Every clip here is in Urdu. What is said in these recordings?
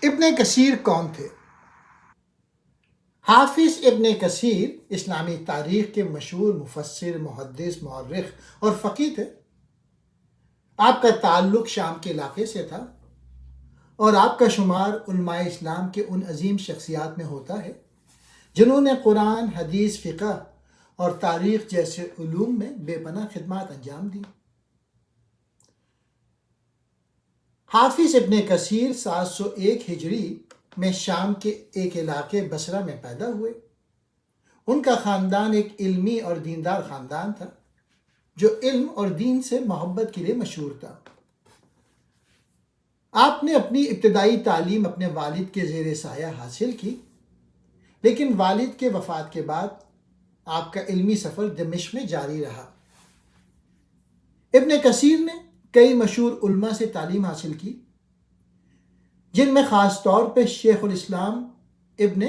ابن کثیر کون تھے؟ حافظ ابن کثیر اسلامی تاریخ کے مشہور مفسر، محدث، مورخ اور فقیہ تھے۔ آپ کا تعلق شام کے علاقے سے تھا اور آپ کا شمار علماء اسلام کے ان عظیم شخصیات میں ہوتا ہے جنہوں نے قرآن، حدیث، فقہ اور تاریخ جیسے علوم میں بے پناہ خدمات انجام دیں۔ حافظ ابن کثیر 701 ہجری میں شام کے ایک علاقے بصرہ میں پیدا ہوئے۔ ان کا خاندان ایک علمی اور دیندار خاندان تھا جو علم اور دین سے محبت کے لیے مشہور تھا۔ آپ نے اپنی ابتدائی تعلیم اپنے والد کے زیر سایہ حاصل کی، لیکن والد کے وفات کے بعد آپ کا علمی سفر دمشق میں جاری رہا۔ ابن کثیر نے کئی مشہور علماء سے تعلیم حاصل کی، جن میں خاص طور پہ شیخ الاسلام ابن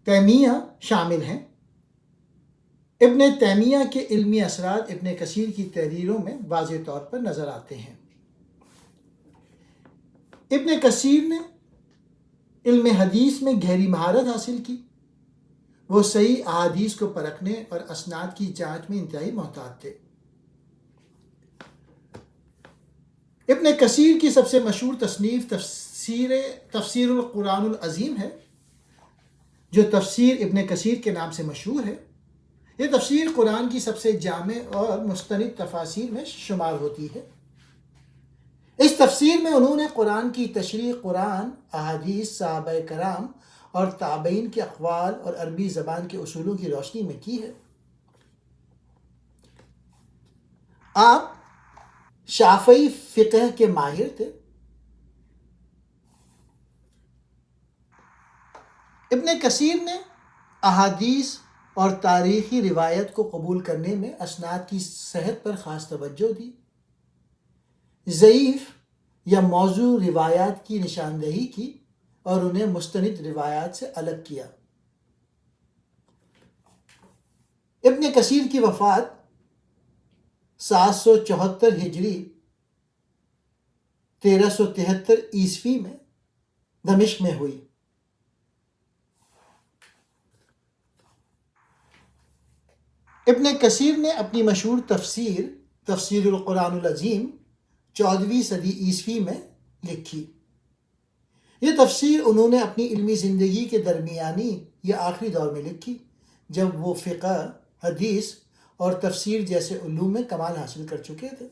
تیمیہ شامل ہیں۔ ابن تیمیہ کے علمی اثرات ابن کثیر کی تحریروں میں واضح طور پر نظر آتے ہیں۔ ابن کثیر نے علم حدیث میں گہری مہارت حاصل کی۔ وہ صحیح احادیث کو پرکھنے اور اسناد کی جانچ میں انتہائی محتاط تھے۔ ابن کثیر کی سب سے مشہور تصنیف تفسیر القرآن العظیم ہے، جو تفسیر ابن کثیر کے نام سے مشہور ہے۔ یہ تفسیر قرآن کی سب سے جامع اور مستند تفاسیر میں شمار ہوتی ہے۔ اس تفسیر میں انہوں نے قرآن کی تشریح قرآن، احادیث، صحابہ کرام اور تابعین کے اقوال اور عربی زبان کے اصولوں کی روشنی میں کی ہے۔ آپ شافعی فقہ کے ماہر تھے۔ ابن کثیر نے احادیث اور تاریخی روایت کو قبول کرنے میں اسناد کی صحت پر خاص توجہ دی۔ ضعیف یا موضوع روایات کی نشاندہی کی اور انہیں مستند روایات سے الگ کیا۔ ابن کثیر کی وفات 774 ہجری 1373 عیسوی میں دمشق میں ہوئی۔ ابن کثیر نے اپنی مشہور تفسیر القرآن العظیم 14ویں صدی عیسوی میں لکھی۔ یہ تفسیر انہوں نے اپنی علمی زندگی کے درمیانی یا آخری دور میں لکھی، جب وہ فقہ، حدیث اور تفسیر جیسے علوم میں کمال حاصل کر چکے تھے۔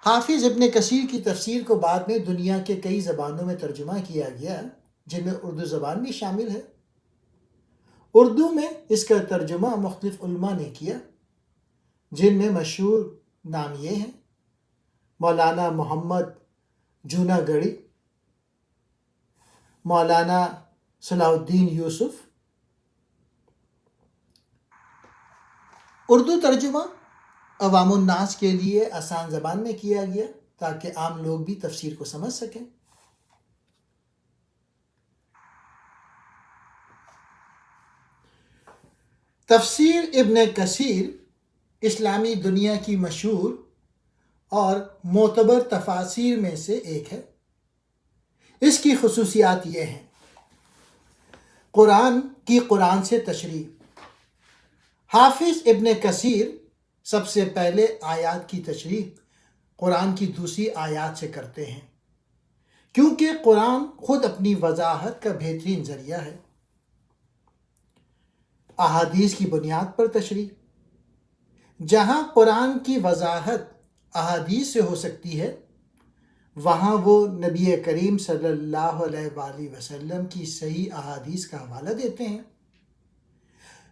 حافظ ابن کثیر کی تفسیر کو بعد میں دنیا کے کئی زبانوں میں ترجمہ کیا گیا، جن میں اردو زبان بھی شامل ہے۔ اردو میں اس کا ترجمہ مختلف علماء نے کیا، جن میں مشہور نام یہ ہیں: مولانا محمد جوناگڑھی، مولانا صلاح الدین یوسف۔ اردو ترجمہ عوام الناس کے لیے آسان زبان میں کیا گیا تاکہ عام لوگ بھی تفسیر کو سمجھ سکیں۔ تفسیر ابن کثیر اسلامی دنیا کی مشہور اور معتبر تفاسیر میں سے ایک ہے۔ اس کی خصوصیات یہ ہیں: قرآن سے تشریح۔ حافظ ابن کثیر سب سے پہلے آیات کی تشریح قرآن کی دوسری آیات سے کرتے ہیں، کیونکہ قرآن خود اپنی وضاحت کا بہترین ذریعہ ہے۔ احادیث کی بنیاد پر تشریح۔ جہاں قرآن کی وضاحت احادیث سے ہو سکتی ہے، وہاں وہ نبی کریم صلی اللہ علیہ وآلہ وسلم کی صحیح احادیث کا حوالہ دیتے ہیں،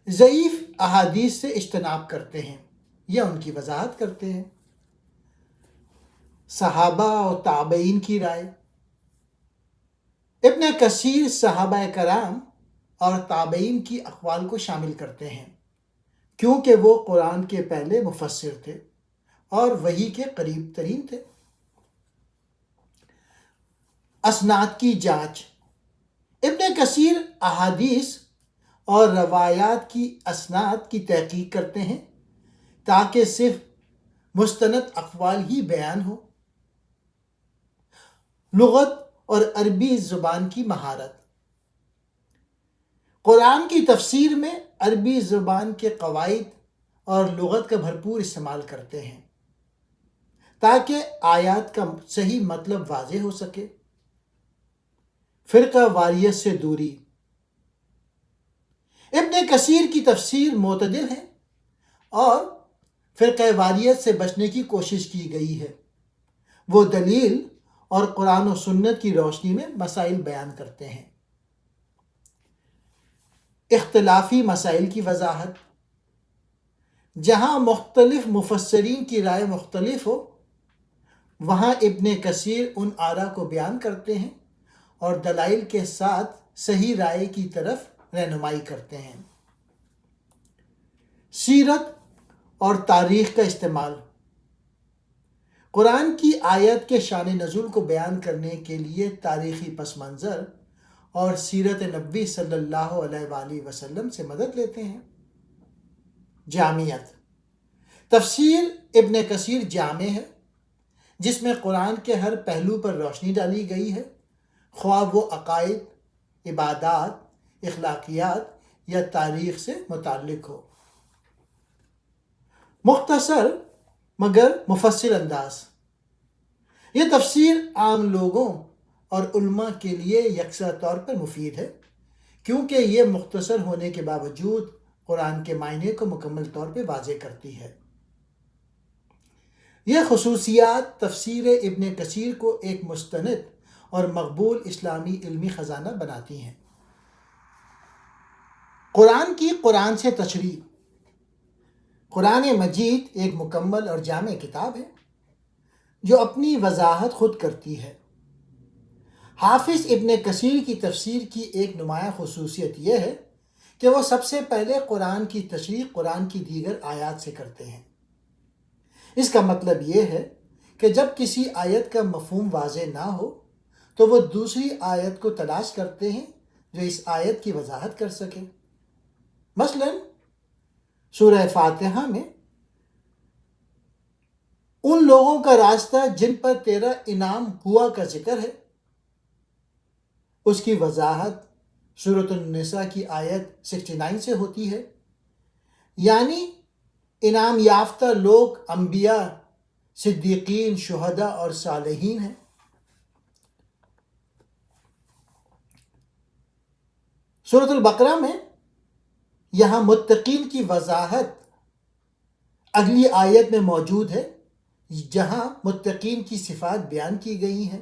ضعیف احادیث سے اجتناب کرتے ہیں یا ان کی وضاحت کرتے ہیں۔ صحابہ اور تابعین کی رائے۔ ابن کثیر صحابہ کرام اور تابعین کی اقوال کو شامل کرتے ہیں، کیونکہ وہ قرآن کے پہلے مفسر تھے اور وحی کے قریب ترین تھے۔ اسناد کی جانچ۔ ابن کثیر احادیث اور روایات کی اسناد کی تحقیق کرتے ہیں تاکہ صرف مستند اقوال ہی بیان ہو، لغت اور عربی زبان کی مہارت۔ قرآن کی تفسیر میں عربی زبان کے قواعد اور لغت کا بھرپور استعمال کرتے ہیں تاکہ آیات کا صحیح مطلب واضح ہو سکے۔ فرقہ واریت سے دوری۔ ابن کثیر کی تفسیر معتدل ہے اور فرقہ واریت سے بچنے کی کوشش کی گئی ہے۔ وہ دلیل اور قرآن و سنت کی روشنی میں مسائل بیان کرتے ہیں۔ اختلافی مسائل کی وضاحت۔ جہاں مختلف مفسرین کی رائے مختلف ہو، وہاں ابن کثیر ان آراء کو بیان کرتے ہیں اور دلائل کے ساتھ صحیح رائے کی طرف رہنمائی کرتے ہیں۔ سیرت اور تاریخ کا استعمال۔ قرآن کی آیت کے شان نزول کو بیان کرنے کے لیے تاریخی پس منظر اور سیرت نبوی صلی اللہ علیہ وآلہ وسلم سے مدد لیتے ہیں۔ جامعیت۔ تفسیر ابن کثیر جامع ہے جس میں قرآن کے ہر پہلو پر روشنی ڈالی گئی ہے، خواہ وہ عقائد، عبادات، اخلاقیات یا تاریخ سے متعلق ہو۔ مختصر مگر مفصل انداز۔ یہ تفسیر عام لوگوں اور علماء کے لیے یکساں طور پر مفید ہے کیونکہ یہ مختصر ہونے کے باوجود قرآن کے معنی کو مکمل طور پہ واضح کرتی ہے۔ یہ خصوصیات تفسیر ابن کثیر کو ایک مستند اور مقبول اسلامی علمی خزانہ بناتی ہیں۔ قرآن کی قرآن سے تشریح۔ قرآن مجید ایک مکمل اور جامع کتاب ہے جو اپنی وضاحت خود کرتی ہے۔ حافظ ابن کثیر کی تفسیر کی ایک نمایاں خصوصیت یہ ہے کہ وہ سب سے پہلے قرآن کی تشریح قرآن کی دیگر آیات سے کرتے ہیں۔ اس کا مطلب یہ ہے کہ جب کسی آیت کا مفہوم واضح نہ ہو تو وہ دوسری آیت کو تلاش کرتے ہیں جو اس آیت کی وضاحت کر سکے۔ مثلا سورہ فاتحہ میں ان لوگوں کا راستہ جن پر تیرا انعام ہوا کا ذکر ہے، اس کی وضاحت سورۃ النساء کی آیت 69 سے ہوتی ہے، یعنی انعام یافتہ لوگ انبیاء، صدیقین، شہداء اور صالحین ہیں۔ سورۃ البقرہ میں یہاں متقین کی وضاحت اگلی آیت میں موجود ہے جہاں متقین کی صفات بیان کی گئی ہیں۔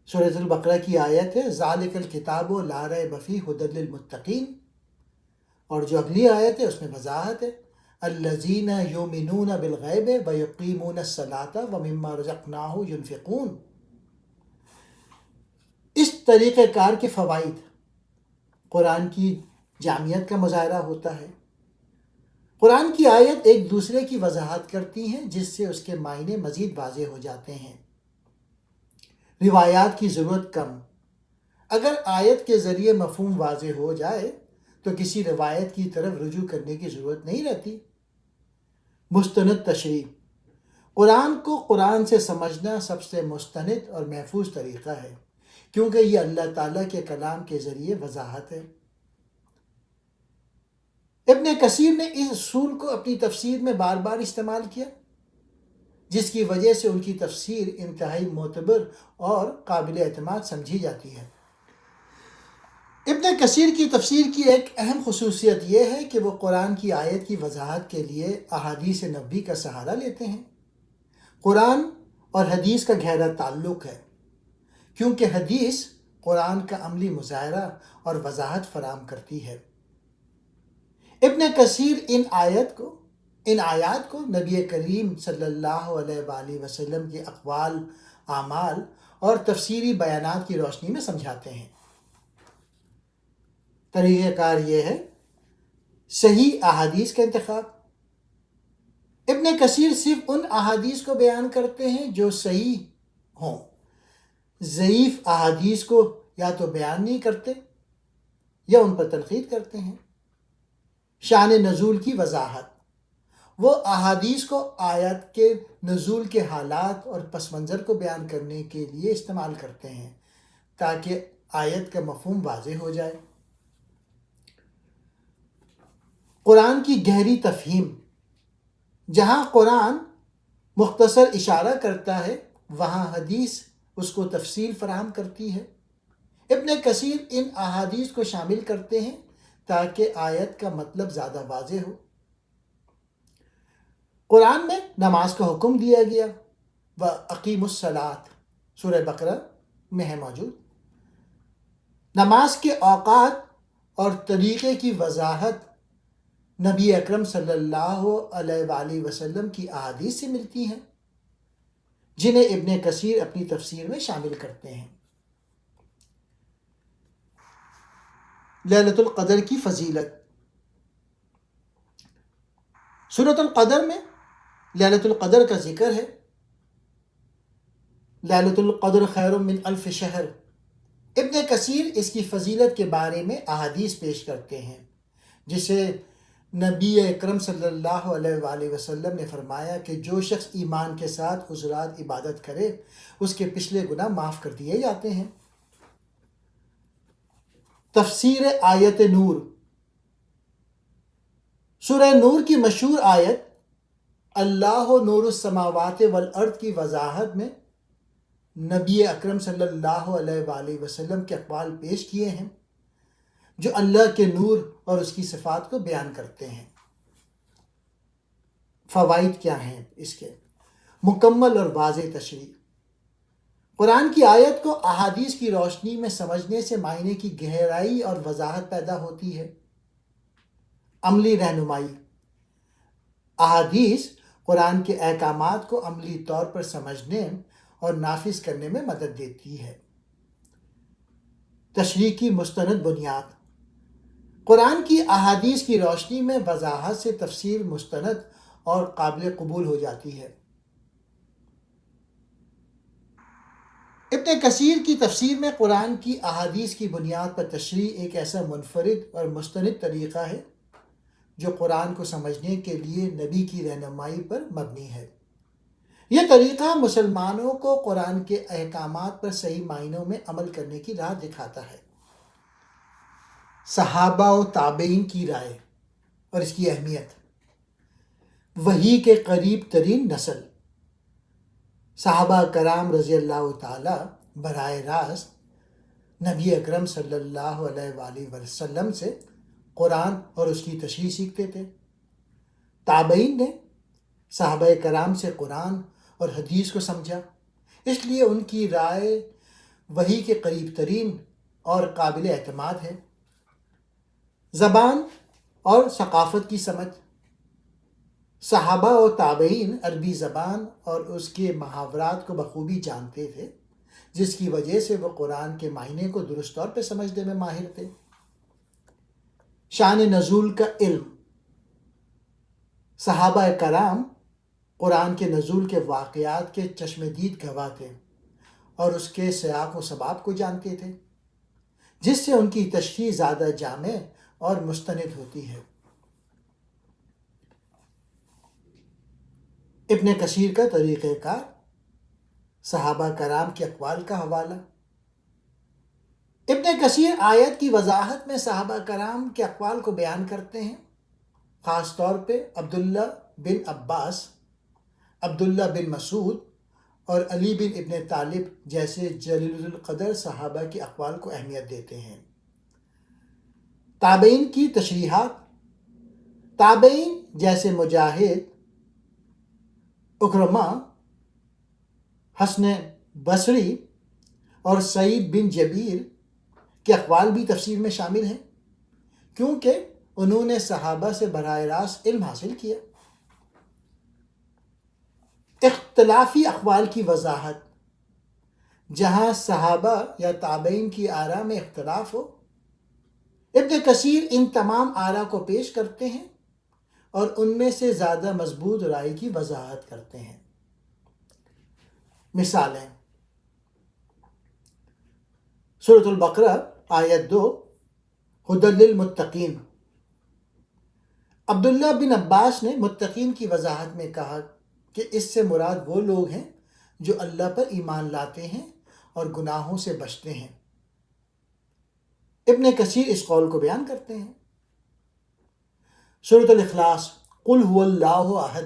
سورۃ البقرہ کی آیت ہے ذالک الکتاب لا ریب فیہ ھدی للمتقین، اور جو اگلی آیت ہے اس میں وضاحت ہے الذین یؤمنون بالغیب ویقیمون الصلاۃ ومما رزقناہم ینفقون۔ اس طریقہ کار کے فوائد۔ قرآن کی جامعیت کا مظاہرہ ہوتا ہے۔ قرآن کی آیت ایک دوسرے کی وضاحت کرتی ہیں جس سے اس کے معنی مزید واضح ہو جاتے ہیں۔ روایات کی ضرورت کم۔ اگر آیت کے ذریعے مفہوم واضح ہو جائے تو کسی روایت کی طرف رجوع کرنے کی ضرورت نہیں رہتی۔ مستند تشریح۔ قرآن کو قرآن سے سمجھنا سب سے مستند اور محفوظ طریقہ ہے کیونکہ یہ اللہ تعالیٰ کے کلام کے ذریعے وضاحت ہے۔ ابن کثیر نے اس اصول کو اپنی تفسیر میں بار بار استعمال کیا جس کی وجہ سے ان کی تفسیر انتہائی معتبر اور قابل اعتماد سمجھی جاتی ہے۔ ابن کثیر کی تفسیر کی ایک اہم خصوصیت یہ ہے کہ وہ قرآن کی آیت کی وضاحت کے لیے احادیث نبوی کا سہارا لیتے ہیں۔ قرآن اور حدیث کا گہرا تعلق ہے کیونکہ حدیث قرآن کا عملی مظاہرہ اور وضاحت فراہم کرتی ہے۔ ابن کثیر ان آیات کو نبی کریم صلی اللہ علیہ وآلہ وسلم کے اقوال، اعمال اور تفسیری بیانات کی روشنی میں سمجھاتے ہیں۔ طریقہ کار یہ ہے صحیح احادیث کا انتخاب۔ ابن کثیر صرف ان احادیث کو بیان کرتے ہیں جو صحیح ہوں، ضعیف احادیث کو یا تو بیان نہیں کرتے یا ان پر تنقید کرتے ہیں۔ شان نزول کی وضاحت۔ وہ احادیث کو آیت کے نزول کے حالات اور پس منظر کو بیان کرنے کے لیے استعمال کرتے ہیں تاکہ آیت کا مفہوم واضح ہو جائے۔ قرآن کی گہری تفہیم: جہاں قرآن مختصر اشارہ کرتا ہے وہاں حدیث اس کو تفصیل فراہم کرتی ہے۔ ابن کثیر ان احادیث کو شامل کرتے ہیں تاکہ آیت کا مطلب زیادہ واضح ہو۔ قرآن میں نماز کا حکم دیا گیا، وَأَقِیمُوا الصَّلَاةَ سورہ بقرہ میں ہے موجود۔ نماز کے اوقات اور طریقے کی وضاحت نبی اکرم صلی اللہ علیہ وآلہ وسلم کی احادیث سے ملتی ہیں، جنہیں ابن کثیر اپنی تفسیر میں شامل کرتے ہیں۔ لیلۃ القدر کی فضیلت: سورۃ القدر میں لیلۃ القدر کا ذکر ہے۔ لیلۃ القدر خیر من الف شہر۔ ابن کثیر اس کی فضیلت کے بارے میں احادیث پیش کرتے ہیں، جسے نبی اکرم صلی اللہ علیہ وآلہ وسلم نے فرمایا کہ جو شخص ایمان کے ساتھ اس رات عبادت کرے اس کے پچھلے گناہ معاف کر دیے جاتے ہیں۔ تفسیر آیت نور: سورہ نور کی مشہور آیت اللہ نور السماوات والارض کی وضاحت میں نبی اکرم صلی اللہ علیہ وآلہ وسلم کے اقوال پیش کیے ہیں جو اللہ کے نور اور اس کی صفات کو بیان کرتے ہیں۔ فوائد کیا ہیں اس کے؟ مکمل اور واضح تشریح: قرآن کی آیت کو احادیث کی روشنی میں سمجھنے سے معنی کی گہرائی اور وضاحت پیدا ہوتی ہے۔ عملی رہنمائی: احادیث قرآن کے احکامات کو عملی طور پر سمجھنے اور نافذ کرنے میں مدد دیتی ہے۔ تشریح کی مستند بنیاد: قرآن کی احادیث کی روشنی میں وضاحت سے تفسیر مستند اور قابل قبول ہو جاتی ہے۔ ابن کثیر کی تفسیر میں قرآن کی احادیث کی بنیاد پر تشریح ایک ایسا منفرد اور مستند طریقہ ہے جو قرآن کو سمجھنے کے لیے نبی کی رہنمائی پر مبنی ہے۔ یہ طریقہ مسلمانوں کو قرآن کے احکامات پر صحیح معنوں میں عمل کرنے کی راہ دکھاتا ہے۔ صحابہ و تابعین کی رائے اور اس کی اہمیت: وحی کے قریب ترین نسل صحابہ کرام رضی اللہ تعالی براہ راست نبی اکرم صلی اللہ علیہ وآلہ وسلم سے قرآن اور اس کی تشریح سیکھتے تھے۔ تابعین نے صحابہ کرام سے قرآن اور حدیث کو سمجھا، اس لیے ان کی رائے وحی کے قریب ترین اور قابل اعتماد ہے۔ زبان اور ثقافت کی سمجھ: صحابہ و تابعین عربی زبان اور اس کے محاورات کو بخوبی جانتے تھے، جس کی وجہ سے وہ قرآن کے معنی کو درست طور پہ سمجھنے میں ماہر تھے۔ شان نزول کا علم: صحابہ کرام قرآن کے نزول کے واقعات کے چشم دید گواہ تھے اور اس کے سیاق و سباق کو جانتے تھے، جس سے ان کی تشریح زیادہ جامع اور مستند ہوتی ہے۔ ابن کثیر کا طریقہ کار: صحابہ کرام کے اقوال کا حوالہ۔ ابن کثیر آیت کی وضاحت میں صحابہ کرام کے اقوال کو بیان کرتے ہیں، خاص طور پہ عبداللہ بن عباس، عبداللہ بن مسعود اور علی بن ابن طالب جیسے جلیل القدر صحابہ کے اقوال کو اہمیت دیتے ہیں۔ تابعین کی تشریحات: تابعین جیسے مجاہد، اکرمہ، حسن بصری اور سعید بن جبیر کے اقوال بھی تفسیر میں شامل ہیں، کیونکہ انہوں نے صحابہ سے براہ راست علم حاصل کیا۔ اختلافی اقوال کی وضاحت: جہاں صحابہ یا تابعین کی آراء میں اختلاف ہو، ابن کثیر ان تمام آراء کو پیش کرتے ہیں اور ان میں سے زیادہ مضبوط رائے کی وضاحت کرتے ہیں۔ مثالیں: سورۃ البقرہ آیت 2 ھدی للمتقین: عبداللہ بن عباس نے متقین کی وضاحت میں کہا کہ اس سے مراد وہ لوگ ہیں جو اللہ پر ایمان لاتے ہیں اور گناہوں سے بچتے ہیں۔ ابن کثیر اس قول کو بیان کرتے ہیں۔ سورۃ الاخلاص، قل هو اللہ احد۔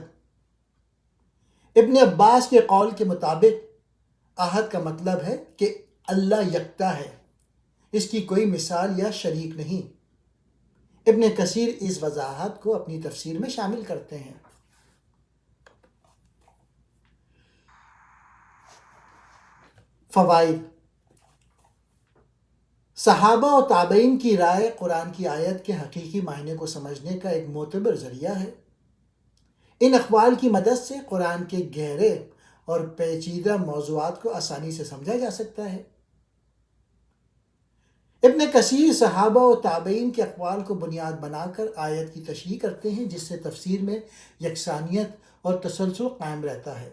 ابن عباس کے قول کے مطابق احد کا مطلب ہے کہ اللہ یکتا ہے، اس کی کوئی مثال یا شریک نہیں۔ ابن کثیر اس وضاحت کو اپنی تفسیر میں شامل کرتے ہیں۔ فوائد: صحابہ و تابعین کی رائے قرآن کی آیت کے حقیقی معنی کو سمجھنے کا ایک معتبر ذریعہ ہے۔ ان اقوال کی مدد سے قرآن کے گہرے اور پیچیدہ موضوعات کو آسانی سے سمجھا جا سکتا ہے۔ ابن کثیر صحابہ و تابعین کے اقوال کو بنیاد بنا کر آیت کی تشریح کرتے ہیں، جس سے تفسیر میں یکسانیت اور تسلسل قائم رہتا ہے۔